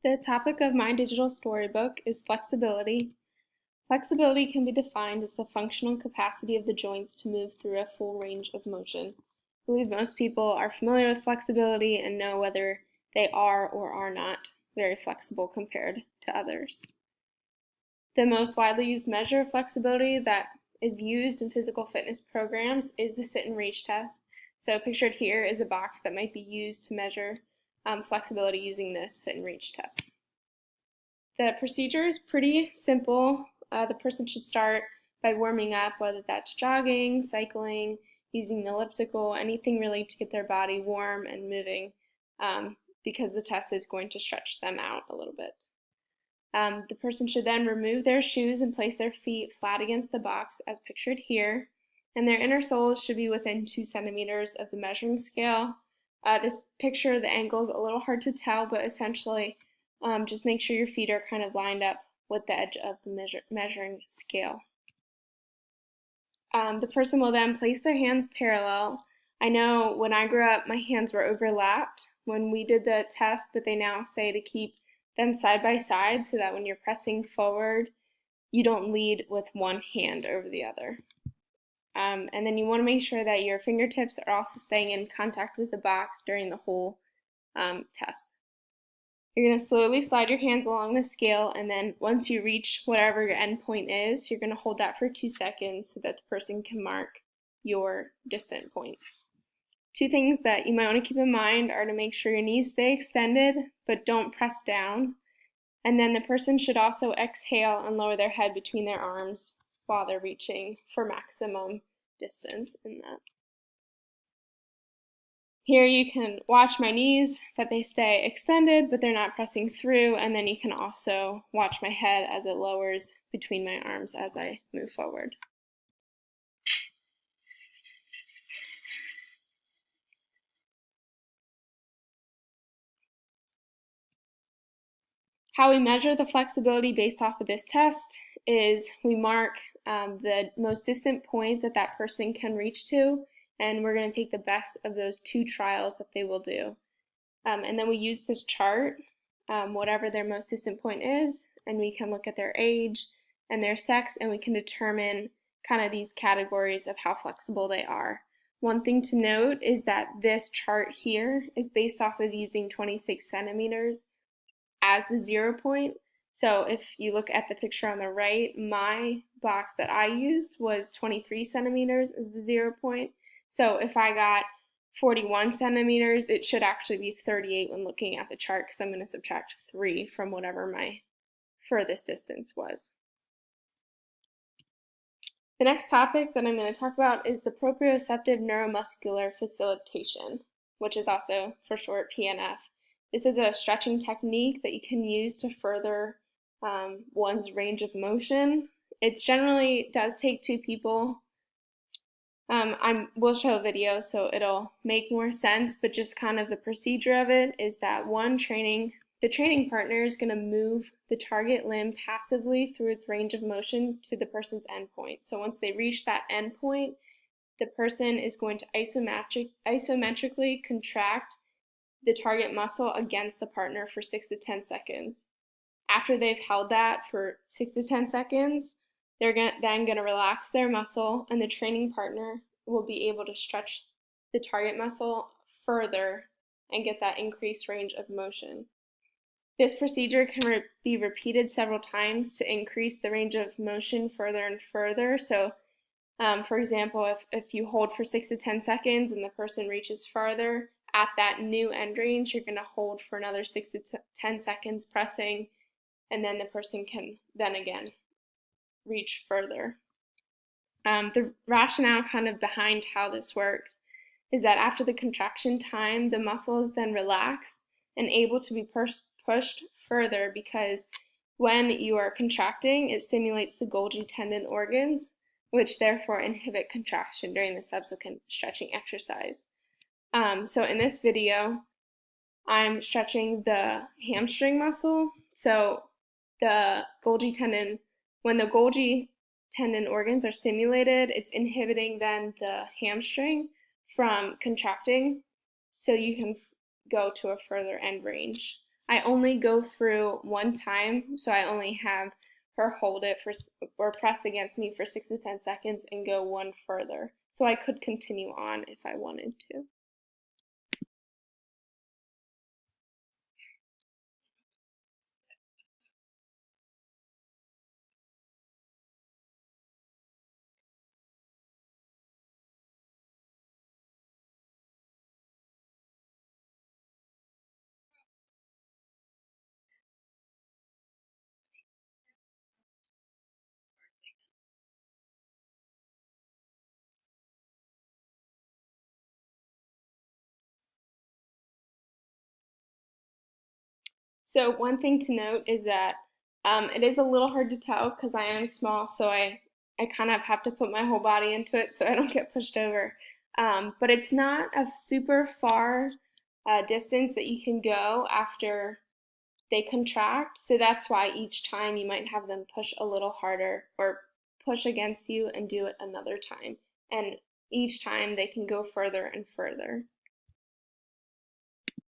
The topic of my digital storybook is flexibility. Flexibility can be defined as the functional capacity of the joints to move through a full range of motion. I believe most people are familiar with flexibility and know whether they are or are not very flexible compared to others. The most widely used measure of flexibility that is used in physical fitness programs is the sit and reach test. So pictured here is a box that might be used to measure flexibility using this sit and reach test. The procedure is pretty simple. The person should start by warming up, whether that's jogging, cycling, using the elliptical, anything really to get their body warm and moving, because the test is going to stretch them out a little bit. The person should then remove their shoes and place their feet flat against the box as pictured here, and their inner soles should be within 2 centimeters of the measuring scale. This picture, the angle is a little hard to tell, but essentially just make sure your feet are kind of lined up with the edge of the measuring scale. The person will then place their hands parallel. I know when I grew up, my hands were overlapped. When we did the test, that they now say to keep them side by side so that when you're pressing forward, you don't lead with one hand over the other. And then you want to make sure that your fingertips are also staying in contact with the box during the whole test. You're going to slowly slide your hands along the scale, and then once you reach whatever your end point is, you're going to hold that for 2 seconds so that the person can mark your distant point. 2 things that you might want to keep in mind are to make sure your knees stay extended, but don't press down. And then the person should also exhale and lower their head between their arms while they're reaching for maximum distance in that. Here you can watch my knees, that they stay extended, but they're not pressing through, and then you can also watch my head as it lowers between my arms as I move forward. How we measure the flexibility based off of this test is we mark the most distant point that that person can reach to, and we're going to take the best of those 2 trials that they will do. And then we use this chart, whatever their most distant point is, and we can look at their age and their sex, and we can determine kind of these categories of how flexible they are. One thing to note is that this chart here is based off of using 26 centimeters as the 0 point. So if you look at the picture on the right, my box that I used was 23 centimeters as the 0 point. So if I got 41 centimeters, it should actually be 38 when looking at the chart, because I'm going to subtract 3 from whatever my furthest distance was. The next topic that I'm going to talk about is the proprioceptive neuromuscular facilitation, which is also for short PNF. This is a stretching technique that you can use to further one's range of motion. It generally does take 2 people. We'll show a video so it'll make more sense, but just kind of the procedure of it is that the training partner is going to move the target limb passively through its range of motion to the person's endpoint. So once they reach that endpoint, the person is going to isometrically contract the target muscle against the partner for 6 to 10 seconds. After they've held that for 6 to 10 seconds, they're then going to relax their muscle, and the training partner will be able to stretch the target muscle further and get that increased range of motion. This procedure can be repeated several times to increase the range of motion further and further. So, for example, if you hold for 6 to 10 seconds and the person reaches farther, at that new end range, you're going to hold for another 6 to 10 seconds pressing, and then the person can then again reach further. The rationale kind of behind how this works is that after the contraction time, the muscle is then relaxed and able to be pushed further, because when you are contracting, it stimulates the Golgi tendon organs, which therefore inhibit contraction during the subsequent stretching exercise. So in this video, I'm stretching the hamstring muscle. So the Golgi tendon, when the Golgi tendon organs are stimulated, it's inhibiting then the hamstring from contracting, so you can go to a further end range I only go through one time, so I only have her hold it for or press against me for 6 to 10 seconds and go one further. So I could continue on if I wanted to. So one thing to note is that it is a little hard to tell because I am small, so I kind of have to put my whole body into it so I don't get pushed over. But it's not a super far distance that you can go after they contract. So that's why each time you might have them push a little harder or push against you and do it another time. And each time they can go further and further.